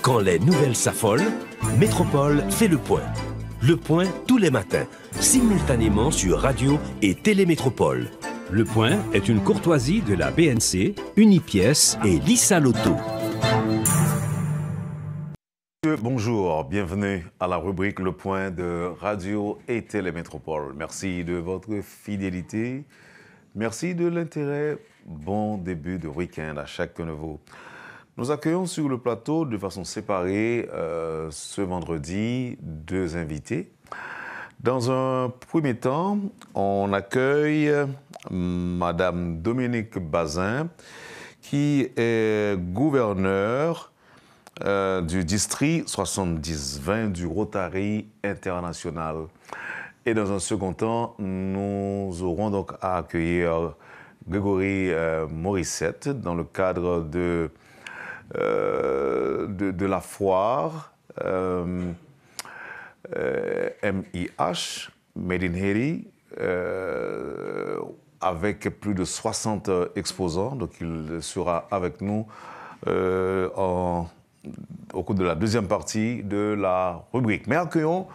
Quand les nouvelles s'affolent, Métropole fait le point. Le point tous les matins, simultanément sur Radio et Télémétropole. Le point est une courtoisie de la BNC, Unipièce et Lisa Lotto. Bonjour, bienvenue à la rubrique Le Point de Radio et Télémétropole. Merci de votre fidélité, merci de l'intérêt. Bon début de week-end à chacun de vous. Nous accueillons sur le plateau de façon séparée ce vendredi deux invités. Dans un premier temps, on accueille Madame Dominique Bazin, qui est gouverneure du district 70-20 du Rotary International. Et dans un second temps, nous aurons donc à accueillir Grégory Morissette dans le cadre de la foire MIH, Made in Haiti, avec plus de 60 exposants. Donc il sera avec nous au cours de la deuxième partie de la rubrique. Mais accueillons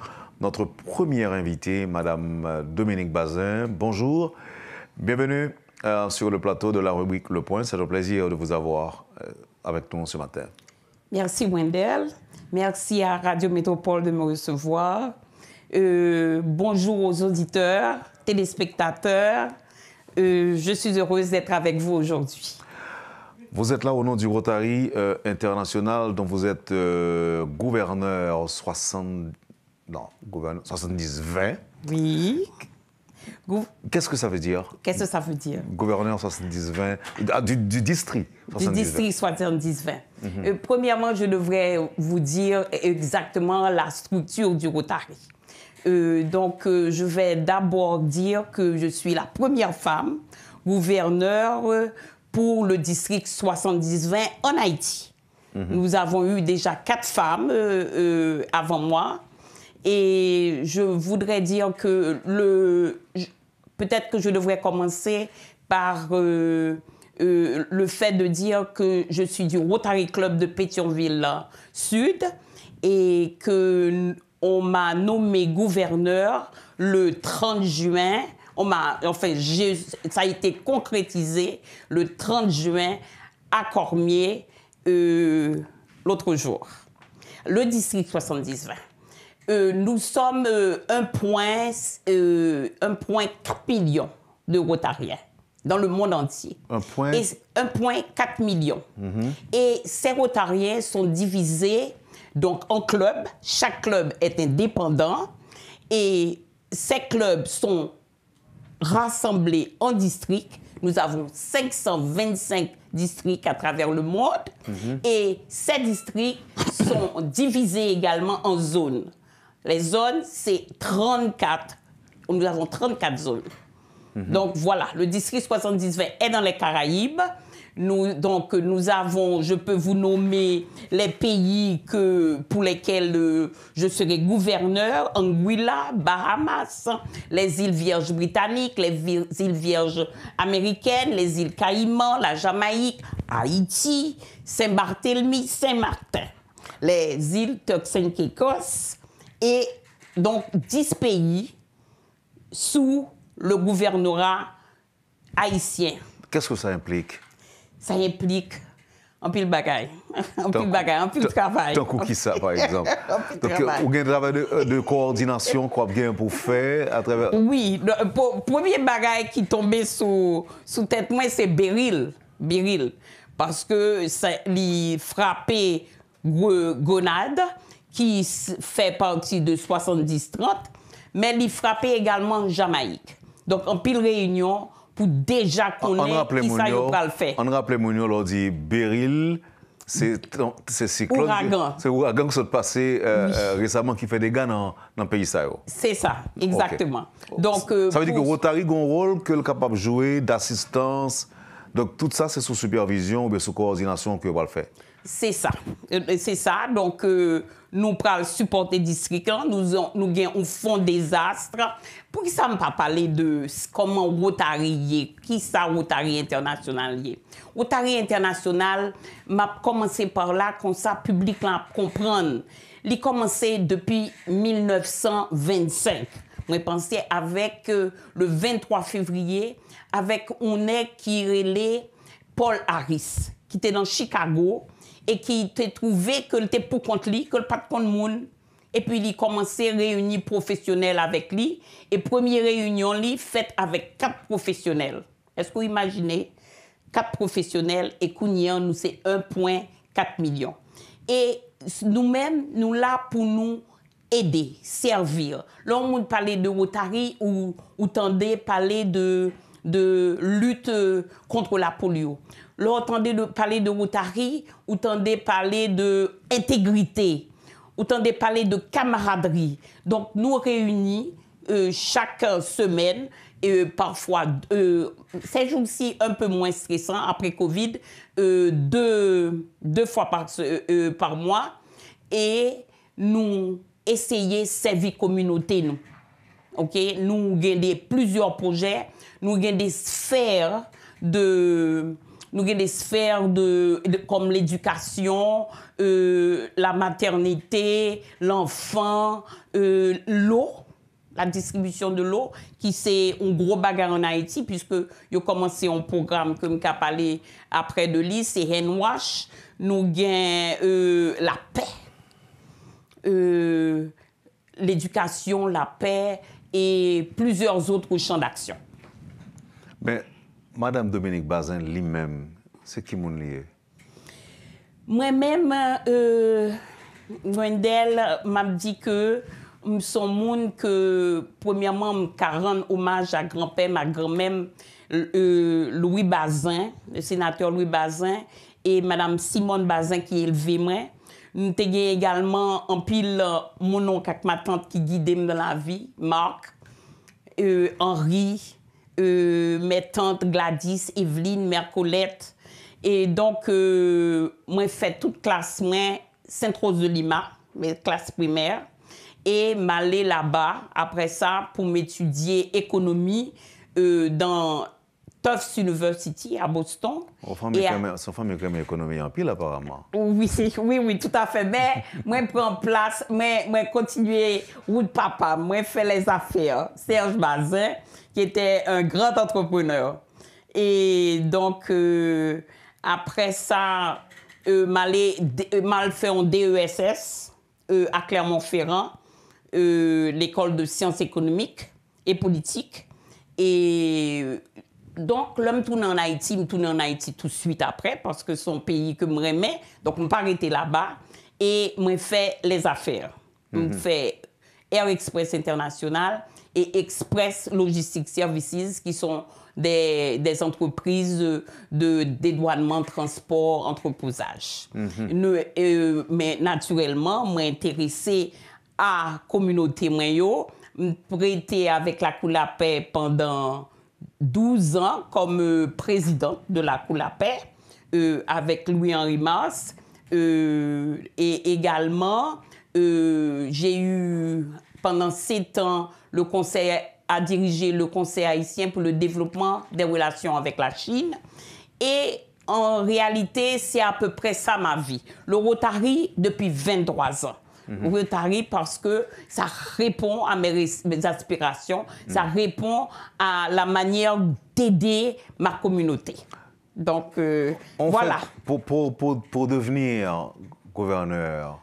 notre première invitée, Madame Dominique Bazin. Bonjour, bienvenue sur le plateau de la rubrique Le Point. C'est un plaisir de vous avoir avec nous ce matin. Merci Wendell, merci à Radio Métropole de me recevoir. Bonjour aux auditeurs, téléspectateurs. Je suis heureuse d'être avec vous aujourd'hui. Vous êtes là au nom du Rotary International, dont vous êtes gouverneur 70-20. Oui. Qu'est-ce que ça veut dire? Qu'est-ce que ça veut dire? Gouverneur 70-20, du district 70-20. Du district 70-20. Premièrement, je devrais vous dire exactement la structure du Rotary. Je vais d'abord dire que je suis la première femme gouverneure pour le district 70-20 en Haïti. Nous avons eu déjà 4 femmes avant moi. Et je voudrais dire que peut-être que je devrais commencer par le fait de dire que je suis du Rotary Club de Pétionville Sud et qu'on m'a nommé gouverneur le 30 juin. Ça a été concrétisé le 30 juin à Cormier l'autre jour. Le district 70-20. Nous sommes 1,4 million de Rotariens dans le monde entier. 1,4 million. Et ces Rotariens sont divisés donc, en clubs. Chaque club est indépendant. Et ces clubs sont rassemblés en districts. Nous avons 525 districts à travers le monde. Et ces districts sont divisés également en zones. Les zones, c'est 34. Nous avons 34 zones. Donc voilà, le district 70-20 est dans les Caraïbes. Nous avons, je peux vous nommer les pays pour lesquels je serai gouverneur: Anguilla, Bahamas, les îles Vierges britanniques, les îles Vierges américaines, les îles Caïmans, la Jamaïque, Haïti, Saint-Barthélemy, Saint-Martin, les îles Turks and Caicos, et donc 10 pays sous le gouvernorat haïtien. Qu'est-ce que ça implique? Ça implique un pile bagaille, un pile travail. Tant qui ça, par exemple. Donc, vous avez un travail de coordination qu'on a bien pour faire à travers... Oui, le premier bagaille qui tombait sous tête moi, c'est Beryl. Parce que ça lui frappait Gonade, qui fait partie de 70-30, mais il frappait également Jamaïque. Donc, en pile réunion, pour déjà connaître qui ça va le faire. On rappelle Mounio, on dit Beryl, c'est cyclone. Ouragan. C'est ouragan qui s'est passé récemment, qui fait des dégâts dans le pays. C'est ça, exactement. Okay. Donc, ça veut dire que Rotary a un rôle que le capable de jouer d'assistance Donc, tout ça, c'est sous supervision ou sous coordination que vous allez le faire? C'est ça. C'est ça. Donc, nous prenons supporter le district, nous avons un fonds désastre. Pour qui ça ne pas parler de comment Rotary, qui ça Rotary International? Rotary International, m'a commencé par là, comme ça, public là comprendre. Il a commencé depuis 1925. Je pensais avec le 23 février, avec un qui relait Paul Harris, qui était dans Chicago, et qui était trouvé que était pour contre lui, que le pas de contre monde. Et puis il a commencé à réunir professionnels avec lui. Et première réunion, lui, faite avec 4 professionnels. Est-ce que vous imaginez? 4 professionnels et Kounian, nous, c'est 1,4 million. Et nous-mêmes, nous là pour nous aider, servir. Là, on parlait de Rotary ou tendait parler de lutte contre la polio. Là, on tendait parler de Rotary, ou tendait parler d'intégrité, ou tendait parler de camaraderie. Donc, nous réunis chaque semaine, parfois, ces jours-ci un peu moins stressants après Covid, 2 fois par mois, et nous essayer de servir la communauté. Nous. Okay? Nous avons plusieurs projets, nous avons des sphères comme l'éducation, la maternité, l'enfant, l'eau, la distribution de l'eau, qui c'est un gros bagarre en Haïti, puisque nous avons commencé un programme que nous avons parlé après de lui, c'est Handwash. Nous avons la paix, l'éducation, la paix et plusieurs autres champs d'action. Mais Madame Dominique Bazin lui-même, c'est qui mon lié? Moi-même, Gwendel m'a dit que son monde que premièrement me rendre hommage à grand-père, ma grand-mère Louis Bazin, le sénateur Louis Bazin et Madame Simone Bazin qui élevait moi. Nous avons également en pile mon oncle avec ma tante qui guidait dans la vie, Marc, Henri, mes tantes Gladys, Evelyne, Mère Colette. Et donc, moi, j'ai fait toute classe Sainte-Rose de Lima, mes classes primaires. Et m'aller là-bas, après ça, pour m'étudier économie dans Tufts University à Boston. Son femme est quand même économie en pile, apparemment. Oui, tout à fait. Mais moi, je prends place, moi, continuer route papa, moi, faire les affaires. Serge Bazin, qui était un grand entrepreneur. Et donc, après ça, mal fait un DESS à Clermont-Ferrand, l'école de sciences économiques et politiques. Et donc, l'homme tourne en Haïti, me tourne en Haïti tout de suite après, parce que c'est un pays que je m'aimais. Donc, je ne pas arrêter là-bas. Et je fais les affaires. Je fais Air Express International et Express Logistics Services, qui sont des entreprises de dédouanement, transport, entreposage. Mais naturellement, je suis intéressé à la communauté. Je prêté avec la Cour de la Paix pendant 12 ans comme président de la Cour de la Paix avec Louis-Henri Mars. Et également, j'ai eu pendant 7 ans le conseil à diriger le Conseil haïtien pour le développement des relations avec la Chine. Et en réalité, c'est à peu près ça ma vie. Le Rotary depuis 23 ans. Rotary parce que ça répond à mes aspirations, ça répond à la manière d'aider ma communauté. Donc, voilà. Pour devenir gouverneur,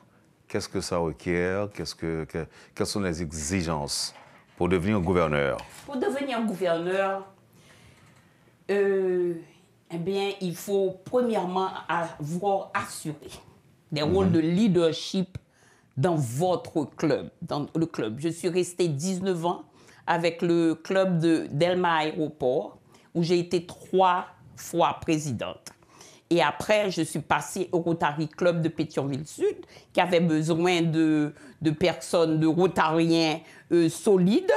qu'est-ce que ça requiert? Quelles sont les exigences pour devenir gouverneur? Pour devenir gouverneur, eh bien, il faut premièrement avoir assuré des rôles de leadership dans votre club, dans le club. Je suis restée 19 ans avec le club d'Elma Aéroport, où j'ai été 3 fois présidente. Et après, je suis passée au Rotary Club de Pétionville Sud, qui avait besoin de personnes, de rotariens solides,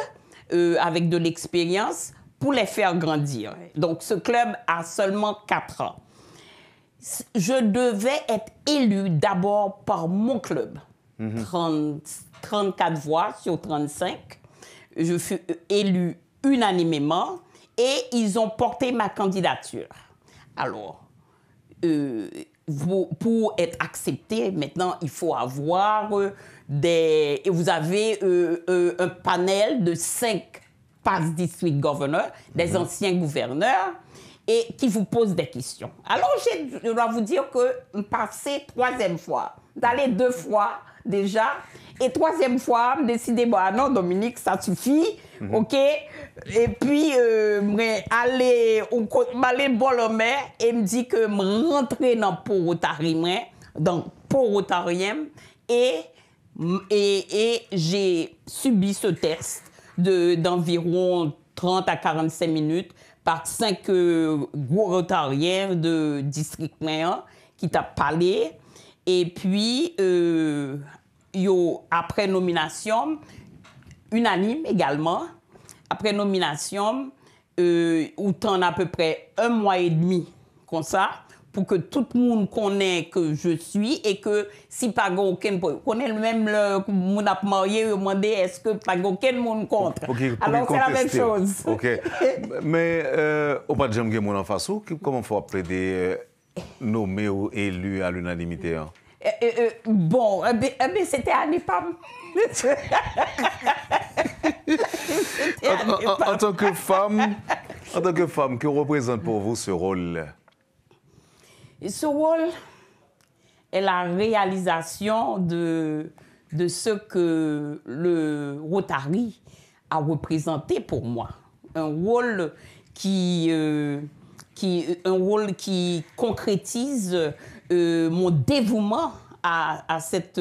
avec de l'expérience, pour les faire grandir. Donc, ce club a seulement 4 ans. Je devais être élue d'abord par mon club. 34 voix sur 35. Je fus élue unanimement et ils ont porté ma candidature. Alors, pour être accepté, maintenant, il faut avoir vous avez un panel de 5 past district governors, des anciens gouverneurs, et qui vous posent des questions. Alors, je dois vous dire que passer 3e fois, d'aller 2 fois déjà, et 3e fois, me décider, bon, non, Dominique, ça suffit, OK? Et puis, aller bon le maire et me dit que me rentrer dans Port-Rotary, dans Port-Rotarien, et j'ai subi ce test d'environ 30 à 45 minutes par 5 gros rotariens de district maire qui t'a parlé. Et puis, après nomination, unanime également, après nomination, où t'en as à peu près 1 mois et demi, comme ça, pour que tout le monde connaisse que je suis et que si pas aucun connaît même le monde a marié demandé est-ce que pas aucun monde contre. Alors c'est la même chose. OK. Mais au pas de jamais mon en face comment faut appeler nommé ou élu à l'unanimité hein? Bon, c'était à l'EPAM. En tant que femme, que représente pour vous ce rôle? Ce rôle est la réalisation de ce que le Rotary a représenté pour moi. Un rôle qui concrétise mon dévouement à cette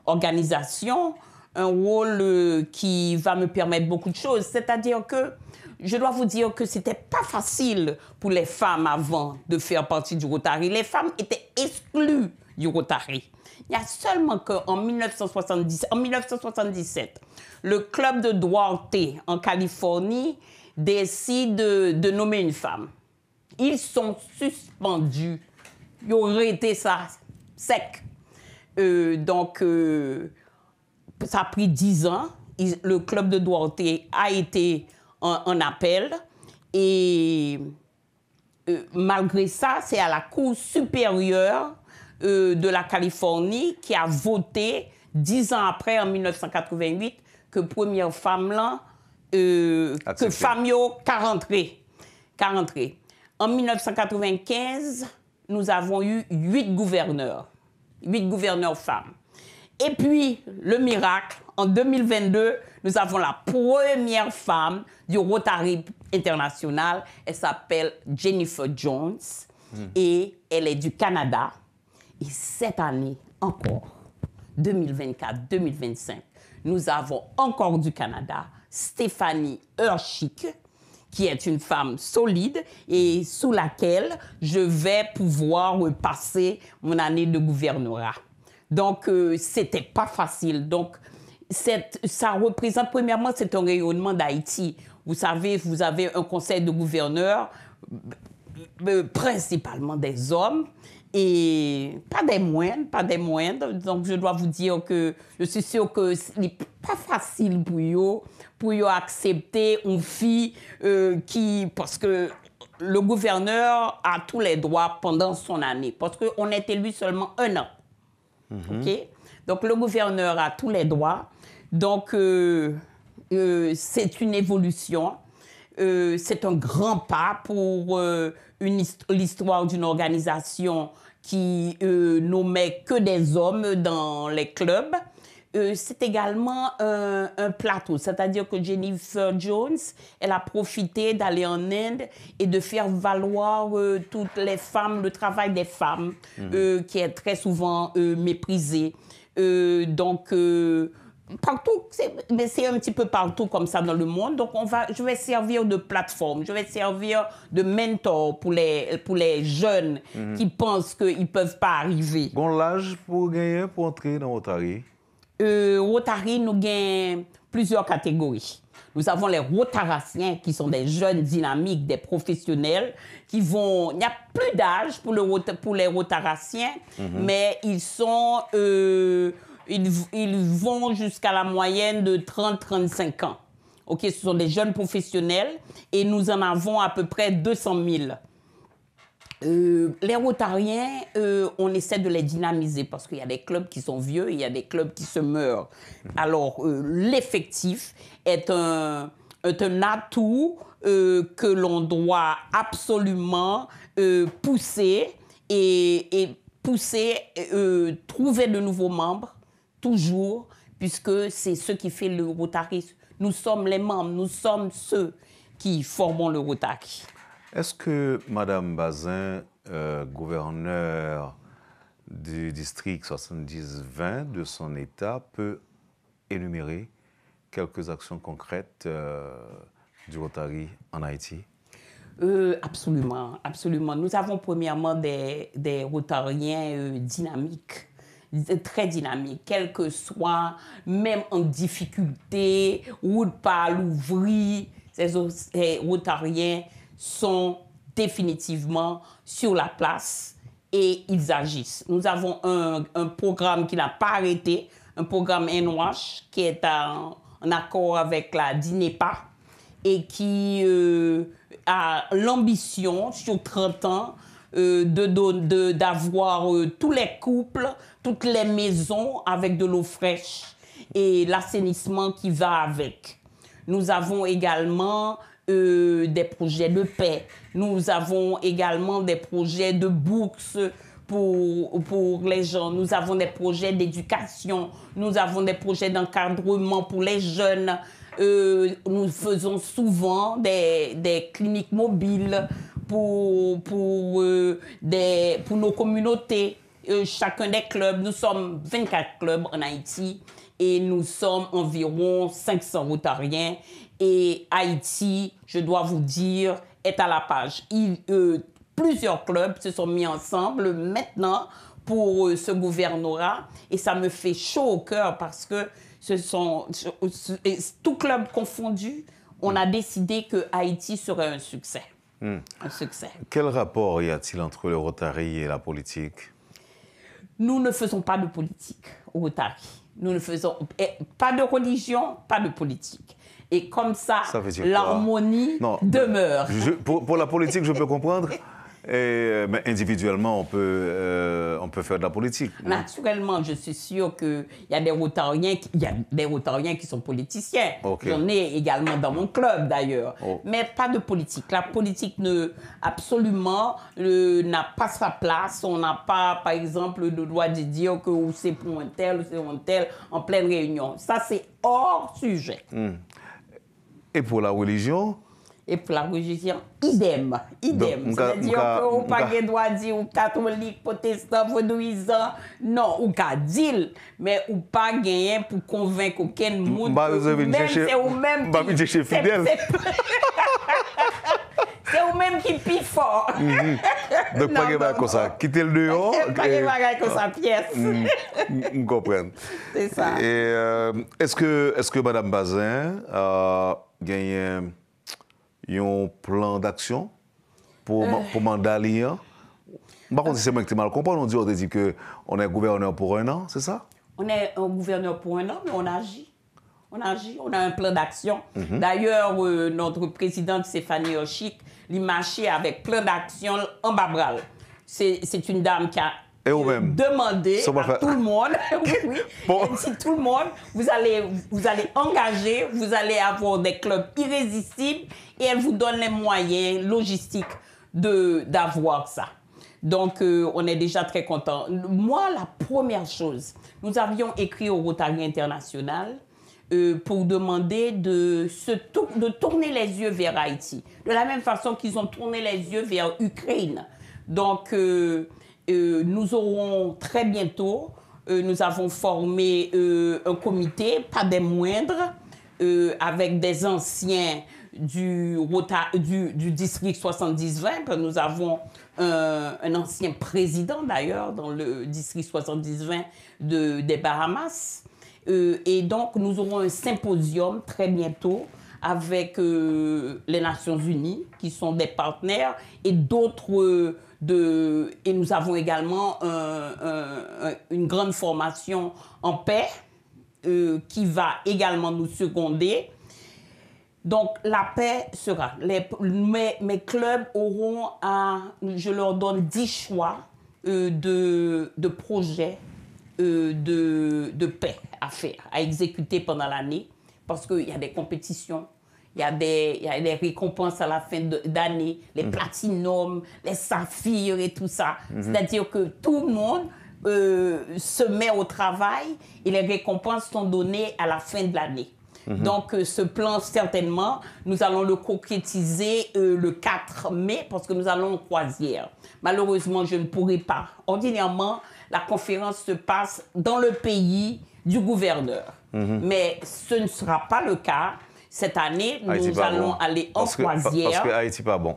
organisation, un rôle qui va me permettre beaucoup de choses. C'est-à-dire que je dois vous dire que ce n'était pas facile pour les femmes avant de faire partie du Rotary. Les femmes étaient exclues du Rotary. Il y a seulement qu'en 1977, le club de Duarte en Californie décide de nommer une femme. Ils sont suspendus. Ils auraient été ça sec. Donc, ça a pris 10 ans. Le club de Duarte a été en appel. Et malgré ça, c'est à la Cour supérieure de la Californie qui a voté 10 ans après, en 1988, que première femme là, que femme yo 40. En 1995, nous avons eu 8 gouverneurs femmes. Et puis, le miracle, en 2022, nous avons la première femme du Rotary International. Elle s'appelle Jennifer Jones et elle est du Canada. Et cette année, encore, 2024-2025, nous avons encore du Canada, Stéphanie Herschick, qui est une femme solide et sous laquelle je vais pouvoir passer mon année de gouvernorat. Donc, c'était pas facile. Donc, ça représente, premièrement, c'est un rayonnement d'Haïti. Vous savez, vous avez un conseil de gouverneurs, principalement des hommes, et pas des moindres. Donc, je dois vous dire que je suis sûre que ce n'est pas facile pour eux accepter une fille parce que le gouverneur a tous les droits pendant son année, parce qu'on est élu seulement 1 an. Okay? Donc, le gouverneur a tous les droits. Donc, c'est une évolution. C'est un grand pas pour l'histoire d'une organisation qui nommait que des hommes dans les clubs. C'est également un plateau, c'est-à-dire que Jennifer Jones, elle a profité d'aller en Inde et de faire valoir toutes les femmes, le travail des femmes, qui est très souvent méprisé. Donc, partout, mais c'est un petit peu partout comme ça dans le monde. Donc, je vais servir de plateforme, je vais servir de mentor pour les jeunes qui pensent qu'ils ne peuvent pas arriver. Bon, l'âge pour gagner, pour entrer dans Rotary? Rotary, nous gagnons plusieurs catégories. Nous avons les Rotaraciens qui sont des jeunes dynamiques, des professionnels qui vont... Il n'y a plus d'âge pour les Rotaraciens, mais ils sont... ils vont jusqu'à la moyenne de 30-35 ans. OK, ce sont des jeunes professionnels et nous en avons à peu près 200 000. Les Rotariens, on essaie de les dynamiser parce qu'il y a des clubs qui sont vieux et il y a des clubs qui se meurent. Alors, l'effectif est un atout que l'on doit absolument pousser et trouver de nouveaux membres, toujours, puisque c'est ce qui fait le Rotary. Nous sommes les membres, nous sommes ceux qui formons le Rotary. Est-ce que Mme Bazin, gouverneur du district 70-20 de son État, peut énumérer quelques actions concrètes du Rotary en Haïti? Absolument, absolument. Nous avons premièrement des Rotariens dynamiques, très dynamiques, quel que soit, même en difficulté, route pas l'ouvrir, ces Rotariens sont définitivement sur la place et ils agissent. Nous avons un programme qui n'a pas arrêté, un programme NOH qui est en accord avec la DINEPA et qui a l'ambition sur 30 ans d'avoir tous les couples, toutes les maisons avec de l'eau fraîche et l'assainissement qui va avec. Nous avons également des projets de paix. Nous avons également des projets de bourses pour les gens. Nous avons des projets d'éducation. Nous avons des projets d'encadrement pour les jeunes. Nous faisons souvent des cliniques mobiles pour nos communautés. Chacun des clubs, nous sommes 24 clubs en Haïti et nous sommes environ 500 Rotariens. Et Haïti, je dois vous dire, est à la page. Plusieurs clubs se sont mis ensemble maintenant pour ce gouvernorat et ça me fait chaud au cœur parce que tout club confondu, on a décidé que Haïti serait un succès. Un succès. Quel rapport y a-t-il entre le Rotary et la politique? Nous ne faisons pas de politique au Rotary. Nous ne faisons pas de religion, pas de politique. Et comme ça l'harmonie demeure. Pour la politique, je peux comprendre. Mais individuellement, on peut faire de la politique. Naturellement, je suis sûre qu'il y a des Rotariens qui sont politiciens. Okay. J'en ai également dans mon club, d'ailleurs. Oh. Mais pas de politique. La politique absolument n'a pas sa place. On n'a pas, par exemple, le droit de dire que c'est pour un tel ou c'est un tel en pleine réunion. Ça, c'est hors sujet. Et pour la religion? Et pour la religion, idem. C'est-à-dire qu'on n'a pas le droit de dire aux catholiques, protestants, vaudouisants. Non, ou qu'à dire, mais ou pas gagner pour convaincre aucun monde. C'est au même qui... C'est au même qui pille fort. Donc, pas de comme ça. Quitter le dehors. Pas de comme ça, pièce. On comprend. C'est ça. Et est-ce que Mme Bazin a gagné un plan d'action pour mandat liant? Par contre, c'est moi qui mal comprendre. On dit qu'on est gouverneur pour un an, c'est ça? On est un gouverneur pour un an, mais on agit. On a un plan d'action. D'ailleurs, notre présidente Stéphanie Oshik, il marchait avec plein d'actions en Babral. C'est une dame qui a demandé à tout le monde, elle dit tout le monde, vous allez engager, vous allez avoir des clubs irrésistibles et elle vous donne les moyens logistiques d'avoir ça. Donc, on est déjà très contents. Moi, la première chose, nous avions écrit au Rotary International pour demander de tourner les yeux vers Haïti, de la même façon qu'ils ont tourné les yeux vers l'Ukraine. Donc, nous aurons très bientôt, nous avons formé un comité, pas des moindres, avec des anciens du district 70-20. Nous avons un ancien président d'ailleurs dans le district 70-20 des Bahamas. Et donc, nous aurons un symposium très bientôt avec les Nations Unies, qui sont des partenaires, et d'autres et nous avons également une grande formation en paix qui va également nous seconder. Donc, la paix sera. Mes clubs auront je leur donne 10 choix de projets de paix à faire, à exécuter pendant l'année, parce qu'il y a des compétitions, il y a des récompenses à la fin d'année, les platinums, les saphirs et tout ça. C'est-à-dire que tout le monde se met au travail et les récompenses sont données à la fin de l'année. Donc, ce plan, certainement, nous allons le concrétiser le 4 mai parce que nous allons en croisière. Malheureusement, je ne pourrai pas. Ordinairement, la conférence se passe dans le pays du gouverneur. Mais ce ne sera pas le cas. Cette année, nous allons aller en croisière. Parce que Haïti pas bon.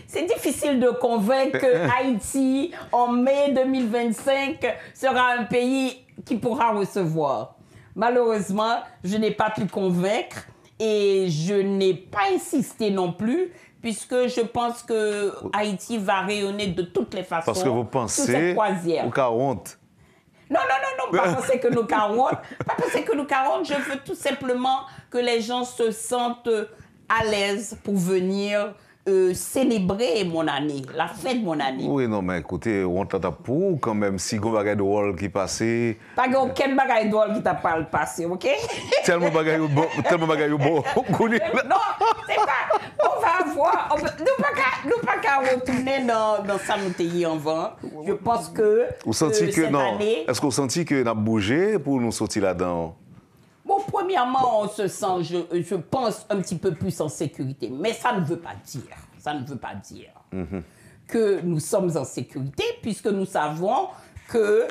C'est difficile de convaincre que Haïti, en mai 2025, sera un pays qui pourra recevoir. Malheureusement, je n'ai pas pu convaincre et je n'ai pas insisté non plus, puisque je pense que Haïti va rayonner de toutes les façons. Parce que vous pensez au 40. Non, pas penser que nous 40. Pas penser que nous 40. Je veux tout simplement que les gens se sentent à l'aise pour venir célébrer mon année, la fête de mon année. Oui, non, mais écoutez, on t'a pour quand même si on bagaille de wall qui passait. Pas aucun bagaille de wall qui t'a pas passé, ok? Tellement bagaille bon. Non, c'est pas. On va voir. Nous pas qu'à retourner dans ça nous t'ayons en vent. Je pense que cette année. Est-ce qu'on sentit que n'a bougé pour nous sortir là-dedans? Bon, premièrement, on se sent, je pense, un petit peu plus en sécurité. Mais ça ne veut pas dire, que nous sommes en sécurité, puisque nous savons que...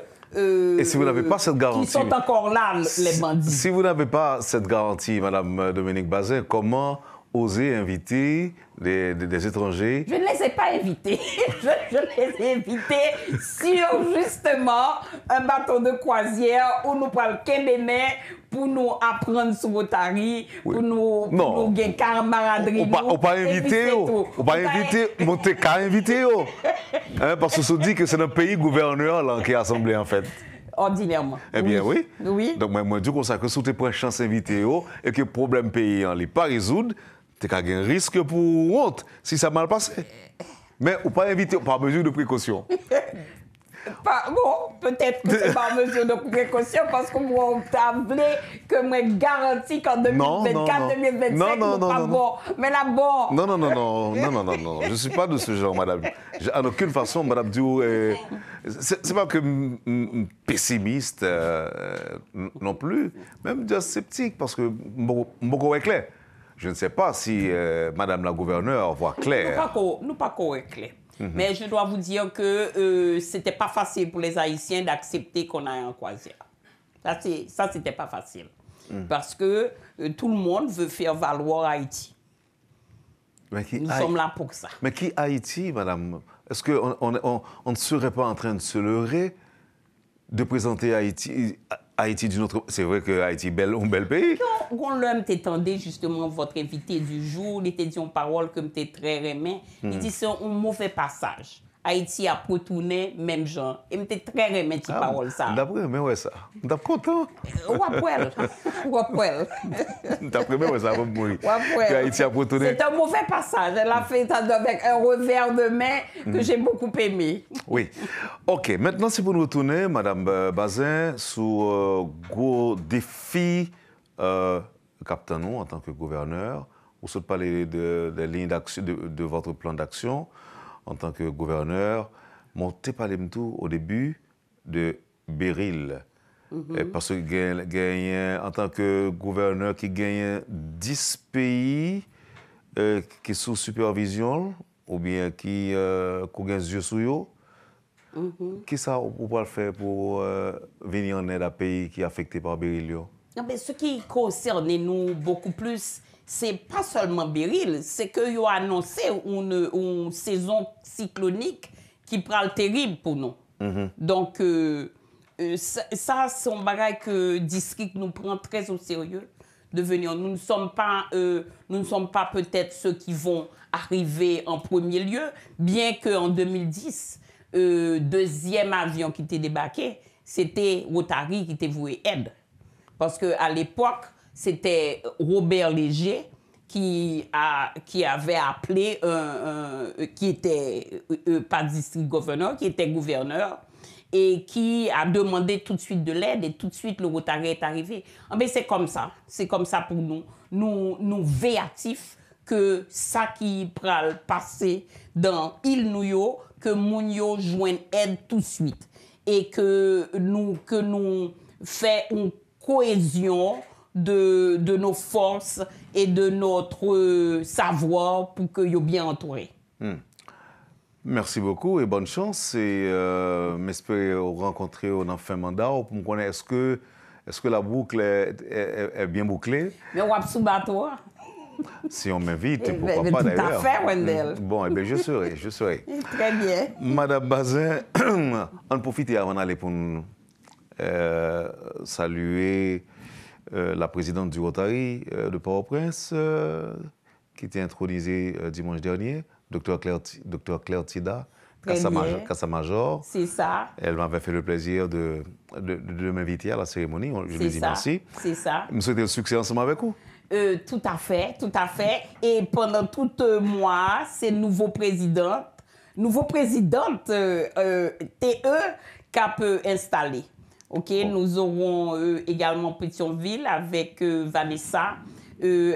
Et si vous n'avez pas cette garantie... Ils sont encore là, les bandits. Si vous n'avez pas cette garantie, Madame Dominique Bazin, comment oser inviter des étrangers? Je ne les ai pas invités. je les ai invités sur, justement, un bateau de croisière où nous parlons Kémémé pour nous apprendre sur Rotary, pour nous gagner camaraderie. On pas invité, on pas invité, monter qu'à inviter. Parce que se dit que c'est un pays gouverneur là, qui est assemblé en fait. Ordinairement. Eh bien, oui. Donc, moi, je dis ça que si tu prends chance d'inviter et que le problème pays n'est pas résoudre, tu as un risque pour honte si ça mal passé. Mais on pas invité par mesure de précaution. Bon, peut-être que c'est par mesure de précaution parce que moi, on t'a voulu que moi garantis qu'en 2024, 2025, nous pas bon. Mais là, bon. Non. Je ne suis pas de ce genre, madame. En aucune façon, madame Diou, c'est pas que pessimiste non plus, même déjà sceptique parce que beaucoup est clair. Je ne sais pas si madame la gouverneure voit clair. Nous pas clair. Mais je dois vous dire que c'était pas facile pour les Haïtiens d'accepter qu'on aille en croisière. Ça, c'était pas facile. Parce que tout le monde veut faire valoir Haïti. Nous sommes là pour ça. Mais qui Haïti, madame? Est-ce qu'on ne serait pas en train de se leurrer de présenter Haïti d'une autre... C'est vrai que Haïti est un bel pays. Quand l'homme t'étendait justement votre invité du jour, il t'a dit une parole que m'était très aimé. Il dit c'est un mauvais passage. Haïti a retourné même genre. Et m'était très aimé cette parole ça. D'après mais ouais ça. D'après content. Wapwell. D'après mais ouais ça va mourir. Haïti a retourné. C'est un mauvais passage. Elle a fait ça avec un revers de main que j'ai beaucoup aimé. Oui. OK, maintenant si vous nous retournez madame Bazin sous gros défi capitaine en tant que gouverneur, vous souhaitez parler des lignes d'action de votre plan d'action. En tant que gouverneur, montez parler tout au début de Beril. Parce que en tant que gouverneur qui gagne 10 pays qui sont sous supervision ou bien qui ont des yeux sur eux, qu'est-ce que vous pouvez faire pour venir en aide à un pays qui est affecté par Beril? Ce qui concerne nous beaucoup plus, c'est pas seulement Beril, c'est qu'ils ont annoncé une saison cyclonique qui prend le terrible pour nous. Donc, ça, c'est un bagage que le district nous prend très au sérieux. de venir. Nous ne sommes pas peut-être ceux qui vont arriver en premier lieu, bien qu'en 2010, deuxième avion qui était débarqué, c'était Rotary qui était voué aide. Parce qu'à l'époque, c'était Robert Léger qui avait appelé qui était pas district gouverneur, qui était gouverneur, et qui a demandé tout de suite de l'aide, et tout de suite le Rotary est arrivé. Mais c'est comme ça pour nous. Nous véatifs que ça qui pral passer dans île Nouyo, que Mounio joigne aide tout de suite, et que nous fait une cohésion de nos forces et de notre savoir pour que soient bien entourés. Merci beaucoup et bonne chance. Et m'espère rencontrer en fin mandat pour me connaître est-ce que la boucle est bien bouclée. Mais on va sous bateau. Si on m'invite, pourquoi pas d'ailleurs. Tout à fait, Wendell. Bon, eh bien, je serai. Très bien. Madame Bazin, on profite avant d'aller pour nous saluer la présidente du Rotary de Port-au-Prince, qui était intronisée dimanche dernier, Dr Claire Tida, Cassa-Major. C'est ça. Elle m'avait fait le plaisir de m'inviter à la cérémonie. Je lui dis merci. C'est ça. Je me souhaite le succès ensemble avec vous. Tout à fait. Et pendant tout mois, c'est nouveau présidente TE qu'a peut installer. Ok, bon. Nous aurons également Pétionville avec Vanessa,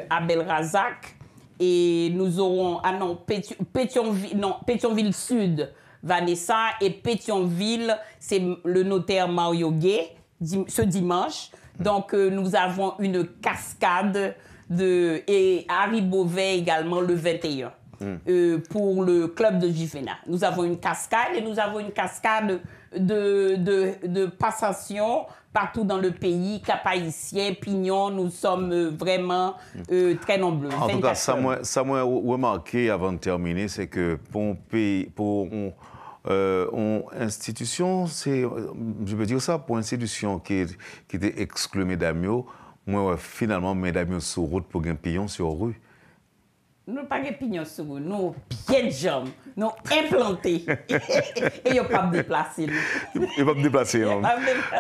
Abel Razak, et nous aurons Pétionville Sud, Vanessa, et Pétionville, c'est le notaire Mario Gay, ce dimanche. Donc nous avons une cascade et Harry Beauvais également le 21 pour le club de Juvena. Nous avons une cascade et nous avons une cascade de passation partout dans le pays, Cap-Haïtien, Pignon, nous sommes vraiment très nombreux. En tout cas, ça m'a remarqué avant de terminer, c'est que pour une institution, je peux dire ça, pour une institution qui était exclue Mesdames, moi, finalement, Mesdames sur route pour un pignon sur rue. Nous n'avons pas de pignon sur rue, nous pieds de jambes, nous implantés. Et ils ne peuvent pas me déplacer. Ils ne peuvent pas me déplacer.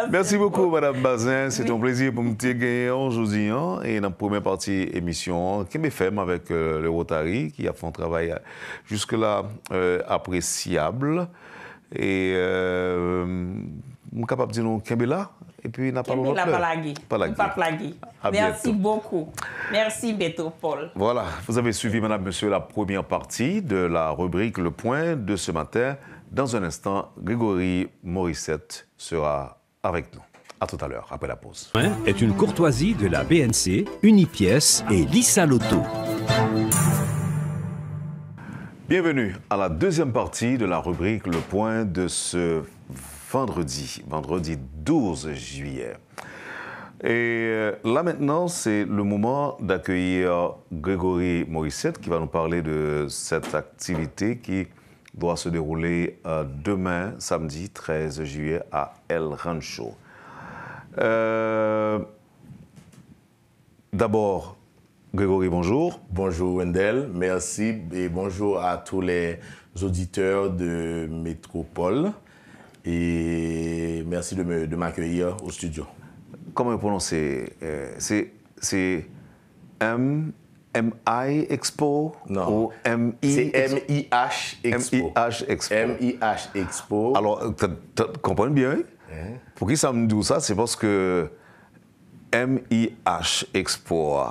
Merci beaucoup, Madame Bazin. C'est un plaisir pour me gagner aujourd'hui. Et dans la première partie de l'émission, qui m'est fait avec le Rotary, qui a fait un travail jusque-là appréciable. Et je suis capable de dire qu'il est là. Et puis, n'a pas plagué. Merci beaucoup. Merci, Métropole. Voilà, vous avez suivi, madame, monsieur, la première partie de la rubrique Le Point de ce matin. Dans un instant, Grégory Morissette sera avec nous. À tout à l'heure, après la pause. Est une courtoisie de la BNC, Unipièce et Lisa Loto. Bienvenue à la deuxième partie de la rubrique Le Point de ce vendredi 12 juillet. Et là maintenant, c'est le moment d'accueillir Grégory Morissette qui va nous parler de cette activité qui doit se dérouler demain, samedi 13 juillet, à El Rancho. D'abord, Grégory, bonjour. Bonjour Wendell, merci et bonjour à tous les auditeurs de Métropole. Et merci de m'accueillir au studio. Comment prononcer c'est MI Expo? Non. Ou C'est MIH Expo. MIH Expo. MIH Expo. Alors, tu comprends bien? Pour qui ça me dit ça? C'est parce que MIH Expo,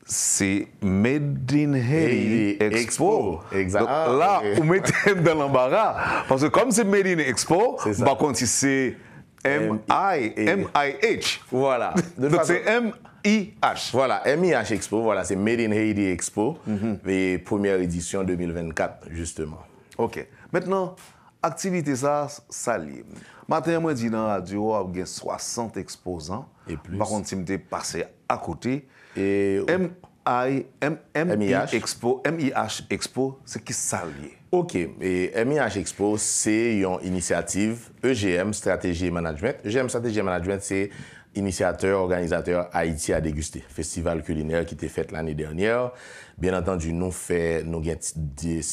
c'est Made in Haiti Expo. Exact. Donc là, vous mettez dans l'embarras. Parce que comme c'est Made in Expo, par contre, si c'est MIH. Voilà. Donc c'est MIH. Voilà, MIH Expo, voilà, c'est Made in Haiti Expo, et première édition 2024, justement. OK. Maintenant, activité ça libre. Matin, moi, je dis dans la radio, il y a 60 exposants. Et plus. Par contre, si je passé à côté, et MIH Expo, c'est qui ça lié? OK. Et MIH Expo, c'est une initiative EGM, Stratégie et Management. EGM, Stratégie et Management, c'est initiateur, organisateur Haïti à déguster, festival culinaire qui était fait l'année dernière. Bien entendu, c'est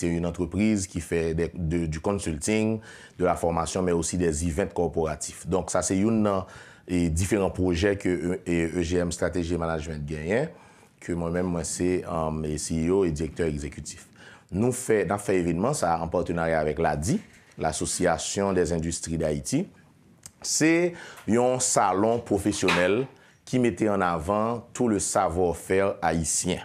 une entreprise qui fait du consulting, de la formation, mais aussi des events corporatifs. Donc ça, c'est et différents projets que EGM Stratégie Management gagne, que moi-même, c'est CEO et directeur exécutif. Nous avons fait événement ça en partenariat avec l'ADI, l'Association des industries d'Haïti. C'est un salon professionnel qui mettait en avant tout le savoir-faire haïtien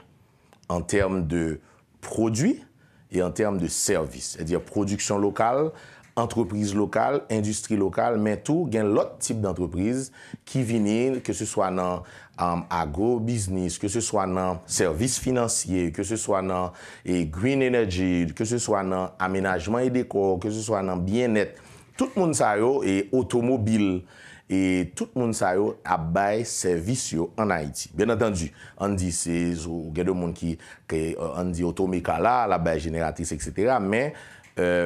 en termes de produits et en termes de services, c'est-à-dire production locale, entreprise locale, industrie locale, mais tout, il y a l'autre type d'entreprise qui viennent, que ce soit dans agro-business, que ce soit dans services financiers, que ce soit dans green energy, que ce soit dans aménagement et décor, que ce soit dans bien-être. Tout le monde ça est automobile et tout le monde ça a bail service en Haïti. Bien entendu, on dit c'est il y a des gens qui on dit Automeka là, la bail génératrice etc. Mais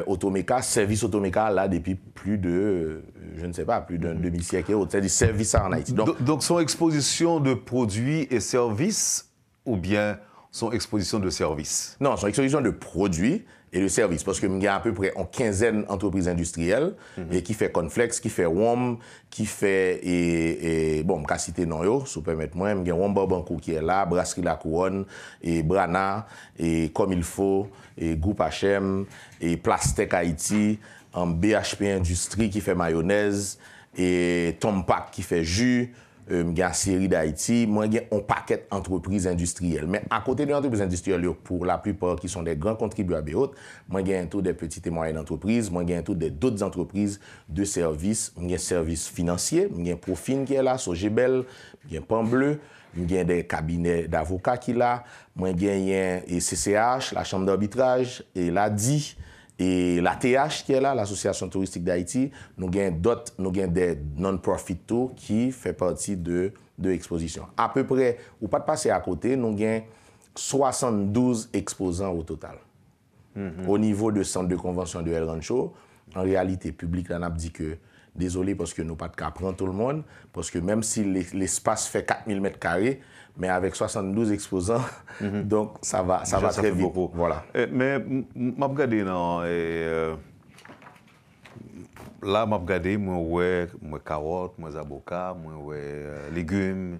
Automeka, service Automeka là depuis plus de je ne sais pas, plus d'un demi-siècle, c'est du service en Haïti. Donc son exposition de produits et services ou bien son exposition de services? Non, son exposition de produits et de services. Parce que il y a à peu près une quinzaine d'entreprises industrielles et qui fait Conflex, qui fait WOM, qui fait, bon, je vais citer non yo, si vous permettez moi, il y a WOM Barbancourt qui est là, Brasserie La Couronne, et Brana, et Comme il faut, et Groupe HM, et Plastec Haïti, BHP Industrie qui fait mayonnaise, et Tompac qui fait jus, il y a une série d'Haïti, moi, il y a un paquet d'entreprises industrielles. Mais à côté des entreprises industrielles, pour la plupart qui sont des grands contribuables et autres, moi, il y a un tour des petites et moyennes entreprises, moi, il y a un tour d'autres entreprises de services, il y a un service financier, il y a un Profine qui est là, Sogébel, il y a un Pan Bleu, il y a des cabinets d'avocats qui sont là, moi, il y a un CCH, la Chambre d'arbitrage, et l'ADI, et la TH qui est là, l'Association touristique d'Haïti, nous avons des non-profit tout qui fait partie de l'exposition. À peu près, ou pas de passer à côté, nous avons 72 exposants au total. Au niveau de centre de convention de El Rancho, en réalité, public, on a dit que, désolé parce que nous n'avons pas de cas prendre tout le monde, parce que même si l'espace fait 4000 m², mais avec 72 exposants, donc ça va très vite. Beaucoup. Voilà. Mais je regarde là, je regarde moi carottes, moi avocats, moi légumes.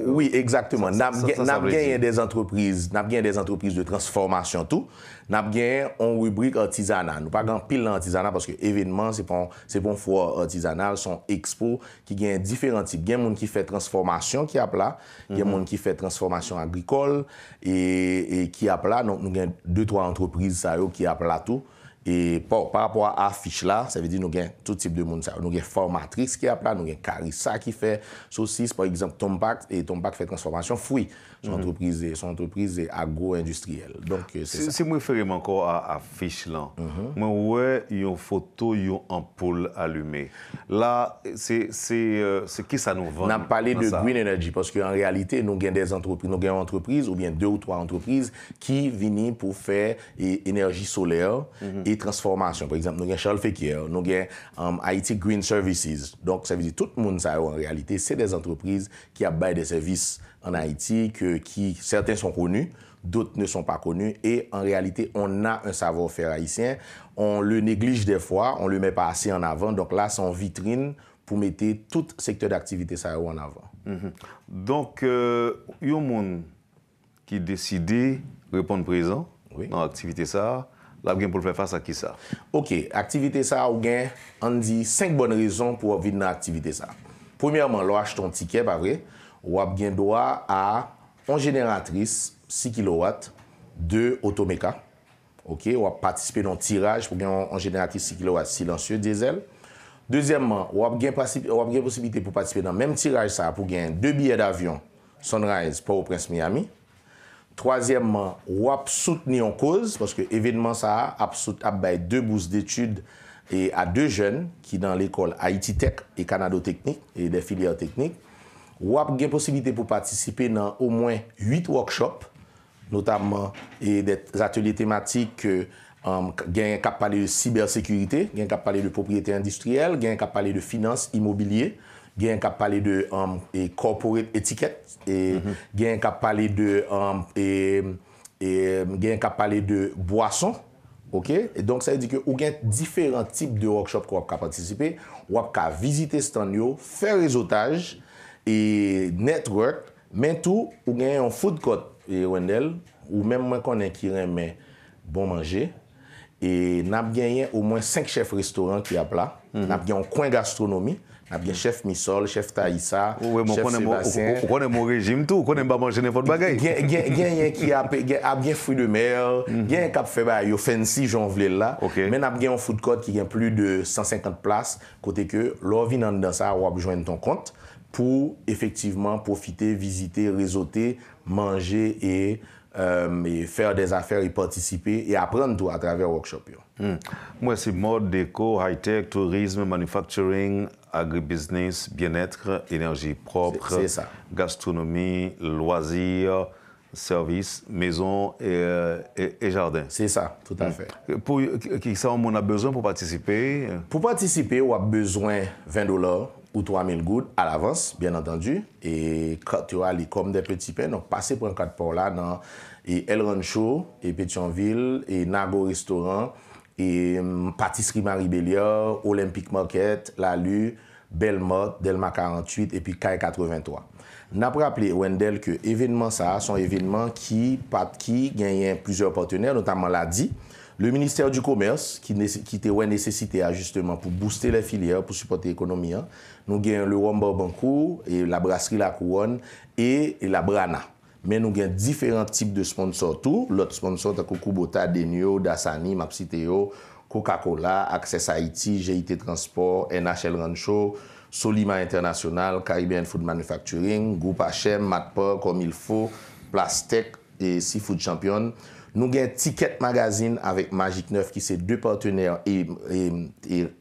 Oui, exactement. Nous avons des entreprises de transformation tout. Nous avons une rubrique artisanat. Nous n'avons pas pile l'artisanat parce que l'événement, c'est pas un foire artisanal, sont expos qui gagnent différents types. Il y a des gens qui font transformation qui a là, il y a des gens qui font transformation agricole et qui a là. Donc nous avons 2-3 entreprises qui a là tout. Et par rapport à affiche là, ça veut dire nous avons tout type de monde. Nous avons formatrice qui a là, nous avons Carissa qui fait saucisse, par exemple Tompac, et Tompac fait transformation fruits. Son entreprise agro-industrielle. Donc c'est ça. Si moi je encore à affiche là, moi ouais, une photo d'une ampoule allumée. Là, c'est qui ça nous vend? On a parlé de green energy parce qu'en réalité, nous avons des entreprises, ou bien 2 ou 3 entreprises qui viennent pour faire énergie solaire et transformation. Par exemple, nous avons Charles Fekir, nous avons Haïti Green Services. Donc, ça veut dire que tout le monde, ça, en réalité, c'est des entreprises qui ont des services en Haïti, certains sont connus, d'autres ne sont pas connus. Et en réalité, on a un savoir-faire haïtien. On le néglige des fois, on ne le met pas assez en avant. Donc là, c'est en vitrine pour mettre tout secteur d'activité ça en avant. Donc, il y a un monde qui décide de répondre présent dans l'activité ça. Là, vous pour faire face à qui ça? OK, activité ça, on dit 5 bonnes raisons pour venir dans l'activité ça. Premièrement, là, acheter un ticket, pas vrai? Ou bien droit à une génératrice 6 kW de Automeka. OK, ou participer dans un tirage pour gagner une génératrice 6 kW silencieux diesel. Deuxièmement, ou bien possibilité pour participer dans le même tirage ça pour gagner 2 billets d'avion Sunrise Port-au-Prince Miami. Troisièmement, ou soutenir en cause parce que l'événement ça a 2 bourses d'études et à 2 jeunes qui dans l'école Haïti Tech et Canado Technique et des filières techniques. Ou a une possibilité pour participer dans au moins 8 workshops, notamment et des ateliers thématiques qui parlent de cybersécurité, qui parlent de propriété industrielle, qui parlent de finance immobilier, gen qui parler de corporate etiquette, et gen qui parler de gen qui parler de boisson. OK? Et donc, ça veut dire que vous avez différents types de workshops qu'on peut participer. Vous pouvez visiter stand, faire réseautage et network, mais tout, vous avez un food court, Wendell, ou même moi qui aime bon manger. Et nous avons gagné au moins 5 chefs restaurants qui sont là. Nous avons gagné un coin gastronomie. Nous avons chef Missol, chef Taïssa, chef Sébastien. On connaît mon régime tout, on connaît pas manger n'importe bagaille. Gagné qui a bien fruits de mer, gagné qui a fait yo fancy Jonville là. Mais nous avons gagné un food court qui a plus de 150 places côté que l'on vient dans ça, on va joindre ton compte pour effectivement profiter, visiter, réseauter, manger et faire des affaires et participer et apprendre tout à travers le workshop. Moi, c'est mode, déco, high-tech, tourisme, manufacturing, agribusiness, bien-être, énergie propre, c'est ça. Gastronomie, loisirs, services, maison et jardin. C'est ça, tout à fait. Pour qui ça, on a besoin pour participer? Pour participer, on a besoin de $20 ou 3000 gouttes à l'avance, bien entendu. Et quand tu as les comme des petits pains, donc passez pour un cadre pour là dans El Rancho, et Pétionville, et Nago Restaurant, et Pâtisserie Marie-Béliard, Olympic Market, La Lue, Belmont, Delma 48 et puis Caille 83. Nous avons rappelé, Wendell, que événements ça sont événements qui gagnent plusieurs partenaires, notamment l'ADI, le ministère du Commerce, qui était une nécessité justement pour booster les filières, pour supporter l'économie. Nous avons le Wamba Bancourt, et la brasserie La Couronne et la Brana. Mais nous avons différents types de sponsors. Tout l'autre sponsor, c'est Kubota, Denio, Dasani, Mapsiteo, Coca-Cola, Access Haïti, GIT Transport, NHL Rancho, Solima International, Caribbean Food Manufacturing, Groupe HM, Matpa, Comme il faut, Plastec et Seafood Champion. Nous avons Ticket Magazine avec Magic 9 qui sont deux partenaires et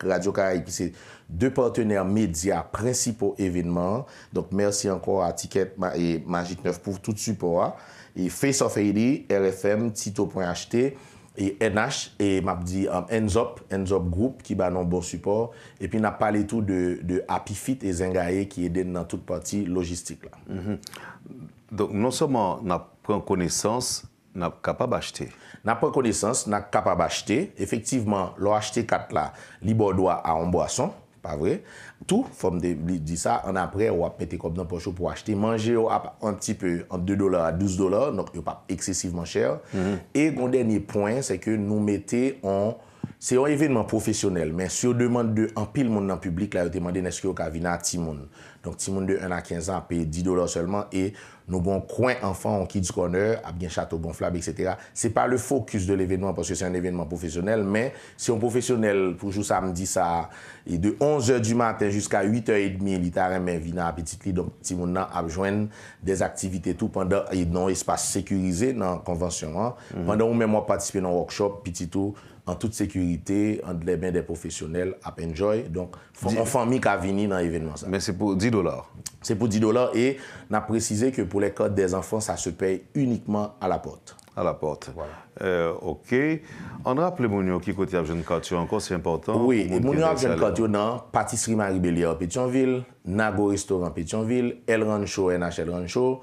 Radio Caraïbe qui sont deux partenaires médias principaux événements. Donc merci encore à Ticket et Magic 9 pour tout support. Et Face of AD, RFM, Tito.ht et NH et m'a dit Enzop Group qui bat non bon support. Et puis on a parlé tout de Happy Fit et Zengaye qui aident dans toute partie logistique là. Donc non seulement on prend connaissance, n'a capable d'acheter. N'a pas connaissance, n'a capable d'acheter. Effectivement, l'acheter 4 là, libre droit à une boisson, pas vrai. Tout, forme de dire ça, en après, on va mettre comme dans poche pour acheter, manger un petit peu entre $2 à $12, donc il pas excessivement cher. Et mon dernier point, c'est que nous mettons en c'est un événement professionnel, mais si on demande de un pile monde dans le public, là, on demande est-ce qu'il y a venir à Timoun. Donc, Timoun de 1 à 15 ans paye $10 seulement et nous avons coin enfant en kids corner, à bien château gonflable, etc. Ce n'est pas le focus de l'événement parce que c'est un événement professionnel, mais si on professionnel, pour jouer samedi, ça, et de 11h du matin jusqu'à 8h30, il t'a remis venir à petite lit, donc Timoun a besoin des activités tout pendant un espace sécurisé dans la convention. Pendant où même moi participer dans un workshop, petit tout, en toute sécurité, entre les mains des professionnels, à enjoy. Donc, en famille qui a venu dans l'événement. Mais c'est pour $10. C'est pour $10 et on a précisé que pour les codes des enfants, ça se paye uniquement à la porte. À la porte. Voilà. OK. On rappelle Mounio qui côté à Jeune Quartier encore, c'est important. Oui, et Mounio à Jeune Quartier dans Pâtisserie Marie-Béliard Pétionville, Nago Restaurant Pétionville, El Rancho, NHL Rancho,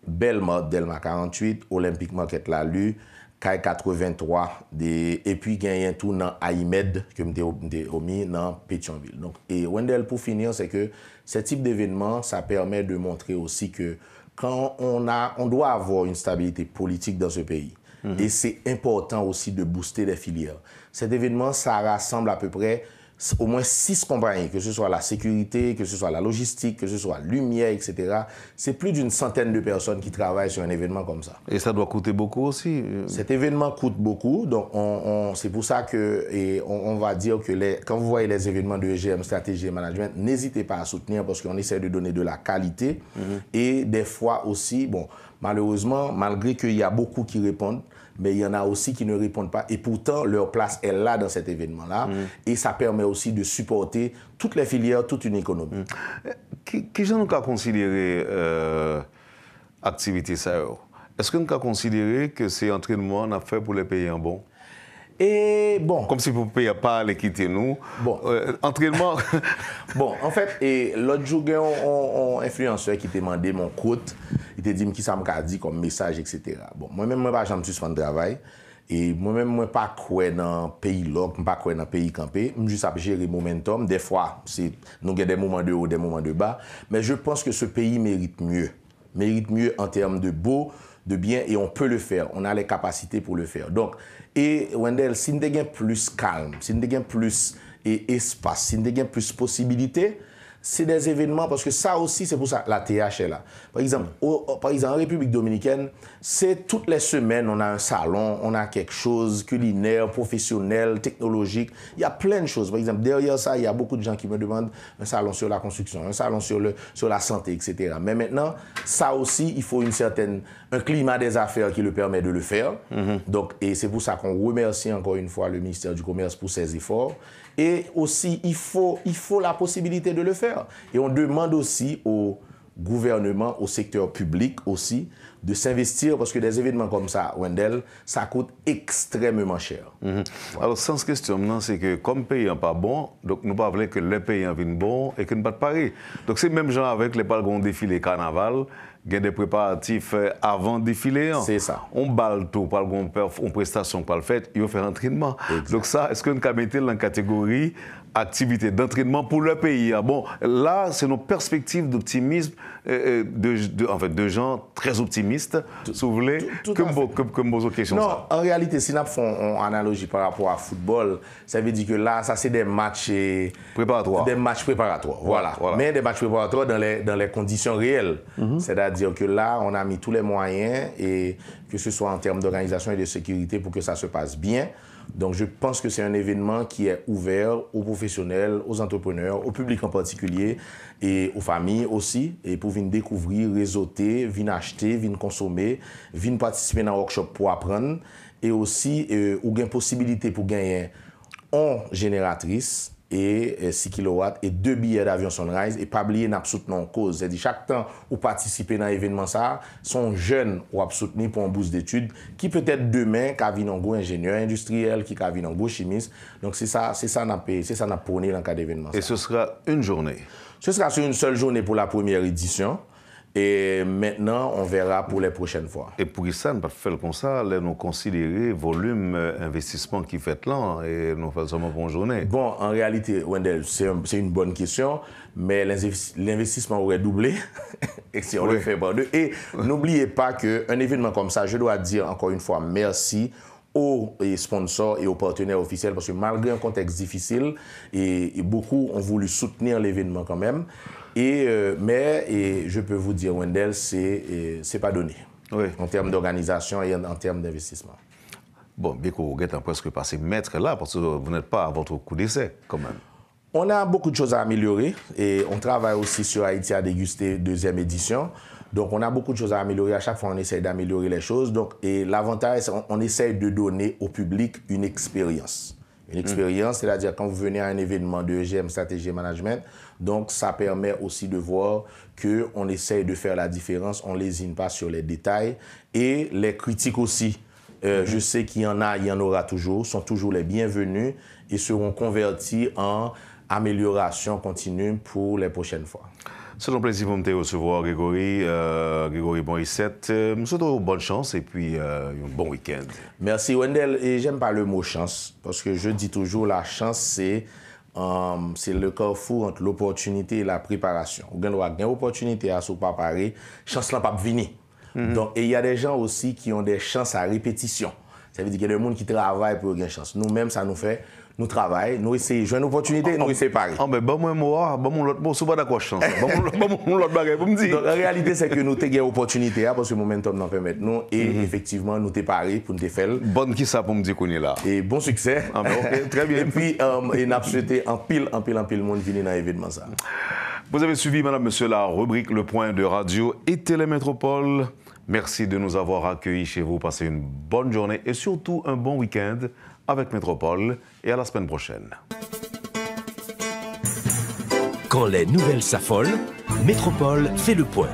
Belmont, Delma 48, Olympic Market La Lue, Caille 83 et puis gagner tout dans Aïmed que m'était omis dans Pétionville. Donc et Wendell pour finir c'est que ce type d'événement ça permet de montrer aussi que quand on doit avoir une stabilité politique dans ce pays et c'est important aussi de booster les filières. Cet événement ça rassemble à peu près au moins 6 compagnies, que ce soit la sécurité, que ce soit la logistique, que ce soit lumière, etc. C'est plus d'une centaine de personnes qui travaillent sur un événement comme ça. Et ça doit coûter beaucoup aussi. Cet événement coûte beaucoup, donc c'est pour ça que on va dire que quand vous voyez les événements de EGM, stratégie et management, n'hésitez pas à soutenir parce qu'on essaie de donner de la qualité et des fois aussi, bon, malheureusement, malgré qu'il y a beaucoup qui répondent, mais il y en a aussi qui ne répondent pas. Et pourtant, leur place est là dans cet événement-là. Et ça permet aussi de supporter toutes les filières, toute une économie. Qui j'en ai considéré activité ça? Est-ce qu'on a considéré que c'est entraînement qu'on a fait pour les pays en bon? Et bon. Comme si vous ne pouviez pas aller quitter nous. Bon. Entraînement. Bon, en fait, et l'autre jour, il y a un influenceur qui t'a demandé mon quote. Il t'a dit qui ça m'a dit comme message, etc. Bon, moi-même, moi, je ne suis pas en travail. Et moi-même, moi, pas quoi dans le pays loc, pas quoi dans le pays campé. Je juste à gérer le momentum. Des fois, nous avons des moments de haut, des moments de bas. Mais je pense que ce pays mérite mieux. Mérite mieux en termes de beau, de bien, et on peut le faire. On a les capacités pour le faire. Donc, et Wendell, si nous avons plus calme, si nous avons plus espace, si nous avons plus possibilités, c'est des événements, parce que ça aussi, c'est pour ça la TH est là. Par exemple, en République dominicaine, c'est toutes les semaines, on a un salon, on a quelque chose culinaire, professionnel, technologique. Il y a plein de choses. Par exemple, derrière ça, il y a beaucoup de gens qui me demandent un salon sur la construction, un salon sur la santé, etc. Mais maintenant, ça aussi, il faut un climat des affaires qui le permet de le faire. Donc, et c'est pour ça qu'on remercie encore une fois le ministère du Commerce pour ses efforts. Et aussi, il faut la possibilité de le faire. Et on demande aussi au gouvernement, au secteur public aussi, de s'investir parce que des événements comme ça, Wendell, ça coûte extrêmement cher. Voilà. Alors, sans question, c'est que comme pays n'est pas bon, donc nous ne pouvons pas que les pays viennent bon et que nous ne pas de Paris. Donc, c'est même genre avec les palgons défilés carnaval, il y a des préparatifs avant le défilé. C'est ça. On balle tout, on prestation pour le fait, il faut faire l'entraînement. Donc ça, est-ce que nous mettons dans la catégorie activité d'entraînement pour le pays? Bon, là, c'est nos perspectives d'optimisme, de gens très optimistes, si vous voulez, comme vos questions. Non, ça. En réalité, si nous faisons une analogie par rapport à football, ça veut dire que là, ça c'est des matchs préparatoires. Des matchs préparatoires, voilà. Mais des matchs préparatoires dans les conditions réelles. C'est-à-dire que là, on a mis tous les moyens, et que ce soit en termes d'organisation et de sécurité, pour que ça se passe bien. Donc, je pense que c'est un événement qui est ouvert aux professionnels, aux entrepreneurs, au public en particulier et aux familles aussi, et pour venir découvrir, réseauter, venir acheter, venir consommer, venir participer dans un workshop pour apprendre, et aussi, ou gain possibilité pour gagner une génératrice et 6 kW et 2 billets d'avion Sunrise, et pas oublier n'a soutenir cause. C'est-à-dire chaque temps où participer dans l'événement ça, sont jeunes ou soutenir pour un bourse d'études qui peut-être demain qui vient un ingénieur industriel, qui vient un chimiste. Donc c'est ça n'a prôné dans le cas d'événement. Et ce sera une journée. Ce sera sur une seule journée pour la première édition. Et maintenant, on verra pour les prochaines fois. Et pour ça, nous ne faisons pas comme ça, nous considérer le volume d'investissement qui fait là, et nous faisons seulement pour une journée. Bon, en réalité, Wendell, c'est une bonne question, mais l'investissement aurait doublé, et si on le fait par deux. Et n'oubliez pas qu'un événement comme ça, je dois dire encore une fois merci aux sponsors et aux partenaires officiels, parce que malgré un contexte difficile, et beaucoup ont voulu soutenir l'événement quand même. Mais je peux vous dire, Wendell, c'est pas donné en termes d'organisation et en termes d'investissement. Bon, bien que vous êtes presque passé maître là, parce que vous n'êtes pas à votre coup d'essai quand même. On a beaucoup de choses à améliorer, et on travaille aussi sur Haïti à déguster 2e édition. Donc, on a beaucoup de choses à améliorer. À chaque fois, on essaie d'améliorer les choses. Donc, et l'avantage, c'est qu'on essaie de donner au public une expérience. Une expérience, c'est-à-dire quand vous venez à un événement de EGM, Stratégie et Management, donc ça permet aussi de voir qu'on essaye de faire la différence, on ne lésine pas sur les détails. Et les critiques aussi, je sais qu'il y en a, il y en aura toujours, sont toujours les bienvenus et seront convertis en amélioration continue pour les prochaines fois. C'est un plaisir pour me recevoir, Grégory Morissette. Je vous souhaite bonne chance et puis un bon week-end. Merci, Wendell. Et j'aime pas le mot chance, parce que je dis toujours la chance, c'est le carrefour entre l'opportunité et la préparation. Vous avez une opportunité à se préparer, chance n'a pas venir. Donc, et il y a des gens aussi qui ont des chances à répétition. Ça veut dire qu'il y a des gens qui travaillent pour gagner chance. Nous-mêmes, ça nous fait, nous travaillons, nous essayons de jouer une opportunité, nous essayons Paris. Ah ben, moi, l'autre mot, c'est pas d'accord chance. L'autre bagage, vous me dites. Donc, en réalité, c'est que nous avons une opportunité, parce que le momentum nous permet nous, et effectivement, nous sommes parés pour nous faire. Bonne qui ça pour me dire qu'on est là. Et bon succès. Ah ben, ok, très bien. Et puis, nous avons souhaité un pile monde venir dans l'événement ça. Vous avez suivi, madame, monsieur, la rubrique Le Point de Radio et Télémétropole. Merci de nous avoir accueillis chez vous. Passez une bonne journée et surtout un bon week-end avec Métropole, et à la semaine prochaine. Quand les nouvelles s'affolent, Métropole fait le point.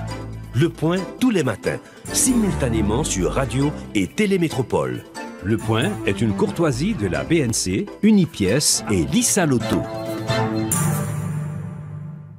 Le point tous les matins, simultanément sur Radio et Télémétropole. Le Point est une courtoisie de la BNC, Unipièces et Lisa Lotto.